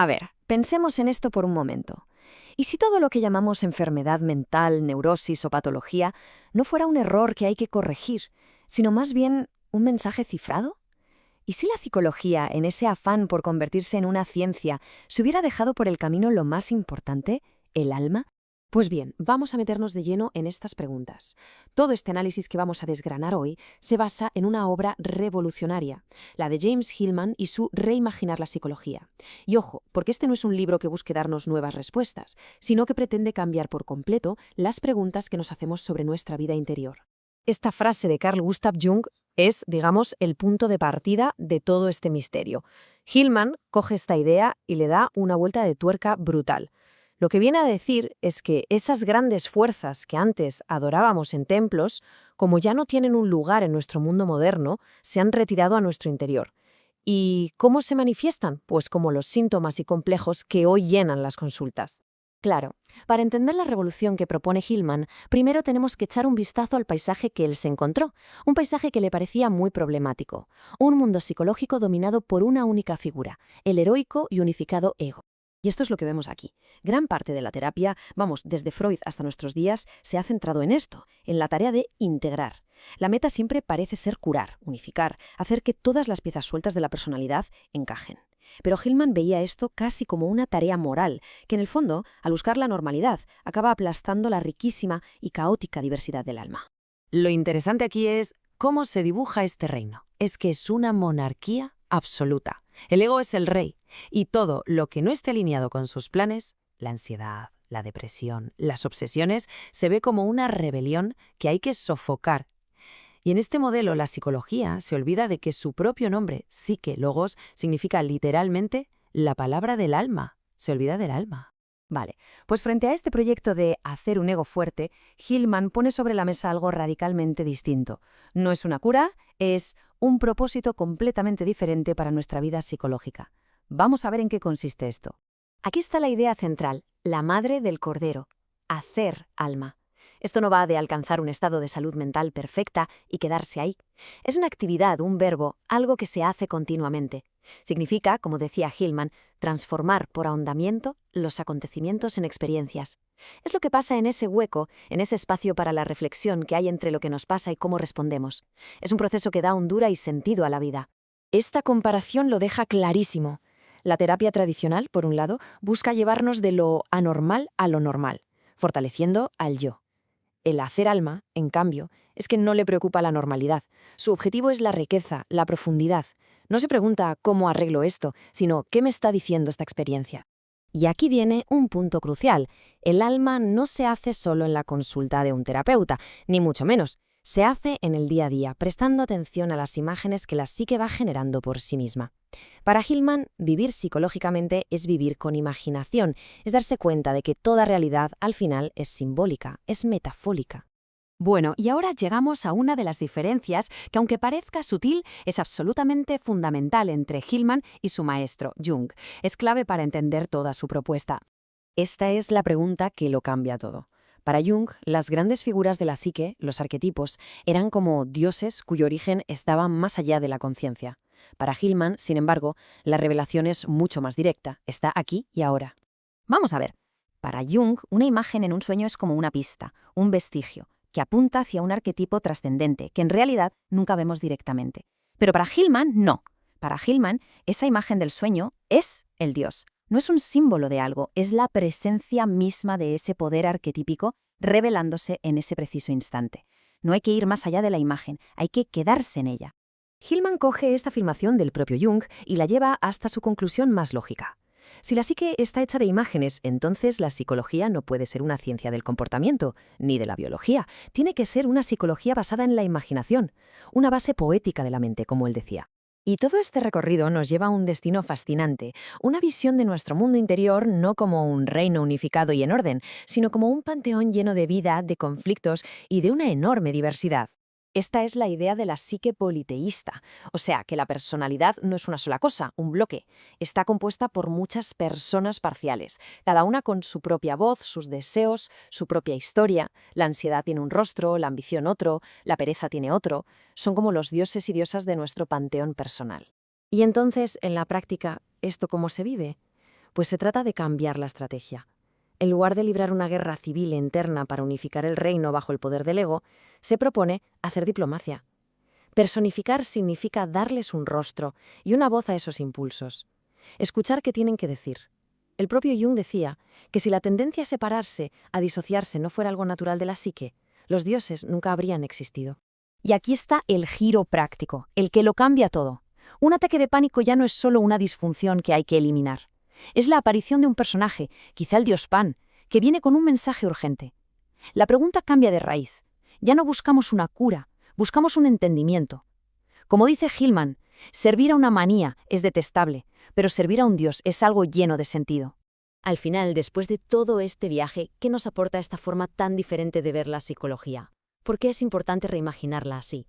A ver, pensemos en esto por un momento. ¿Y si todo lo que llamamos enfermedad mental, neurosis o patología no fuera un error que hay que corregir, sino más bien un mensaje cifrado? ¿Y si la psicología, en ese afán por convertirse en una ciencia, se hubiera dejado por el camino lo más importante, el alma? Pues bien, vamos a meternos de lleno en estas preguntas. Todo este análisis que vamos a desgranar hoy se basa en una obra revolucionaria, la de James Hillman y su Reimaginar la psicología. Y ojo, porque este no es un libro que busque darnos nuevas respuestas, sino que pretende cambiar por completo las preguntas que nos hacemos sobre nuestra vida interior. Esta frase de Carl Gustav Jung es, digamos, el punto de partida de todo este misterio. Hillman coge esta idea y le da una vuelta de tuerca brutal. Lo que viene a decir es que esas grandes fuerzas que antes adorábamos en templos, como ya no tienen un lugar en nuestro mundo moderno, se han retirado a nuestro interior. ¿Y cómo se manifiestan? Pues como los síntomas y complejos que hoy llenan las consultas. Claro, para entender la revolución que propone Hillman, primero tenemos que echar un vistazo al paisaje que él se encontró, un paisaje que le parecía muy problemático, un mundo psicológico dominado por una única figura, el heroico y unificado ego. Y esto es lo que vemos aquí. Gran parte de la terapia, vamos, desde Freud hasta nuestros días, se ha centrado en esto, en la tarea de integrar. La meta siempre parece ser curar, unificar, hacer que todas las piezas sueltas de la personalidad encajen. Pero Hillman veía esto casi como una tarea moral, que en el fondo, al buscar la normalidad, acaba aplastando la riquísima y caótica diversidad del alma. Lo interesante aquí es cómo se dibuja este reino. Es que es una monarquía absoluta. El ego es el rey, y todo lo que no esté alineado con sus planes, la ansiedad, la depresión, las obsesiones, se ve como una rebelión que hay que sofocar. Y en este modelo la psicología se olvida de que su propio nombre, psique, logos, significa literalmente la palabra del alma. Se olvida del alma. Vale, pues frente a este proyecto de hacer un ego fuerte, Hillman pone sobre la mesa algo radicalmente distinto. No es una cura, es un propósito completamente diferente para nuestra vida psicológica. Vamos a ver en qué consiste esto. Aquí está la idea central, la madre del cordero, hacer alma. Esto no va de alcanzar un estado de salud mental perfecta y quedarse ahí. Es una actividad, un verbo, algo que se hace continuamente. Significa, como decía Hillman, transformar por ahondamiento los acontecimientos en experiencias. Es lo que pasa en ese hueco, en ese espacio para la reflexión que hay entre lo que nos pasa y cómo respondemos. Es un proceso que da hondura y sentido a la vida. Esta comparación lo deja clarísimo. La terapia tradicional, por un lado, busca llevarnos de lo anormal a lo normal, fortaleciendo al yo. El hacer alma, en cambio, es que no le preocupa la normalidad. Su objetivo es la riqueza, la profundidad. No se pregunta cómo arreglo esto, sino qué me está diciendo esta experiencia. Y aquí viene un punto crucial. El alma no se hace solo en la consulta de un terapeuta, ni mucho menos. Se hace en el día a día, prestando atención a las imágenes que la psique va generando por sí misma. Para Hillman, vivir psicológicamente es vivir con imaginación, es darse cuenta de que toda realidad al final es simbólica, es metafórica. Bueno, y ahora llegamos a una de las diferencias que, aunque parezca sutil, es absolutamente fundamental entre Hillman y su maestro, Jung. Es clave para entender toda su propuesta. Esta es la pregunta que lo cambia todo. Para Jung, las grandes figuras de la psique, los arquetipos, eran como dioses cuyo origen estaba más allá de la conciencia. Para Hillman, sin embargo, la revelación es mucho más directa, está aquí y ahora. Vamos a ver. Para Jung, una imagen en un sueño es como una pista, un vestigio, que apunta hacia un arquetipo trascendente, que en realidad nunca vemos directamente. Pero para Hillman, no. Para Hillman, esa imagen del sueño es el dios. No es un símbolo de algo, es la presencia misma de ese poder arquetípico revelándose en ese preciso instante. No hay que ir más allá de la imagen, hay que quedarse en ella. Hillman coge esta afirmación del propio Jung y la lleva hasta su conclusión más lógica. Si la psique está hecha de imágenes, entonces la psicología no puede ser una ciencia del comportamiento, ni de la biología. Tiene que ser una psicología basada en la imaginación, una base poética de la mente, como él decía. Y todo este recorrido nos lleva a un destino fascinante, una visión de nuestro mundo interior no como un reino unificado y en orden, sino como un panteón lleno de vida, de conflictos y de una enorme diversidad. Esta es la idea de la psique politeísta, o sea, que la personalidad no es una sola cosa, un bloque. Está compuesta por muchas personas parciales, cada una con su propia voz, sus deseos, su propia historia. La ansiedad tiene un rostro, la ambición otro, la pereza tiene otro. Son como los dioses y diosas de nuestro panteón personal. Y entonces, en la práctica, ¿esto cómo se vive? Pues se trata de cambiar la estrategia. En lugar de librar una guerra civil interna para unificar el reino bajo el poder del ego, se propone hacer diplomacia. Personificar significa darles un rostro y una voz a esos impulsos. Escuchar qué tienen que decir. El propio Jung decía que si la tendencia a separarse, a disociarse no fuera algo natural de la psique, los dioses nunca habrían existido. Y aquí está el giro práctico, el que lo cambia todo. Un ataque de pánico ya no es solo una disfunción que hay que eliminar. Es la aparición de un personaje, quizá el dios Pan, que viene con un mensaje urgente. La pregunta cambia de raíz. Ya no buscamos una cura, buscamos un entendimiento. Como dice Hillman, servir a una manía es detestable, pero servir a un dios es algo lleno de sentido. Al final, después de todo este viaje, ¿qué nos aporta esta forma tan diferente de ver la psicología? ¿Por qué es importante reimaginarla así?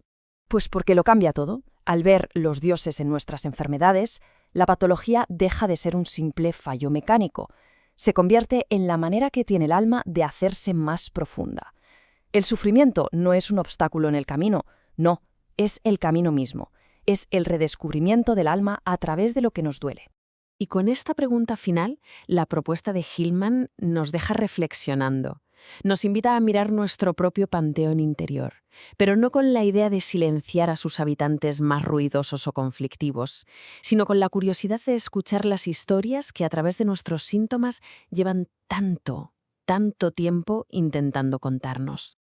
Pues porque lo cambia todo. Al ver los dioses en nuestras enfermedades, la patología deja de ser un simple fallo mecánico. Se convierte en la manera que tiene el alma de hacerse más profunda. El sufrimiento no es un obstáculo en el camino, no, es el camino mismo. Es el redescubrimiento del alma a través de lo que nos duele. Y con esta pregunta final, la propuesta de Hillman nos deja reflexionando. Nos invita a mirar nuestro propio panteón interior, pero no con la idea de silenciar a sus habitantes más ruidosos o conflictivos, sino con la curiosidad de escuchar las historias que a través de nuestros síntomas llevan tanto tiempo intentando contarnos.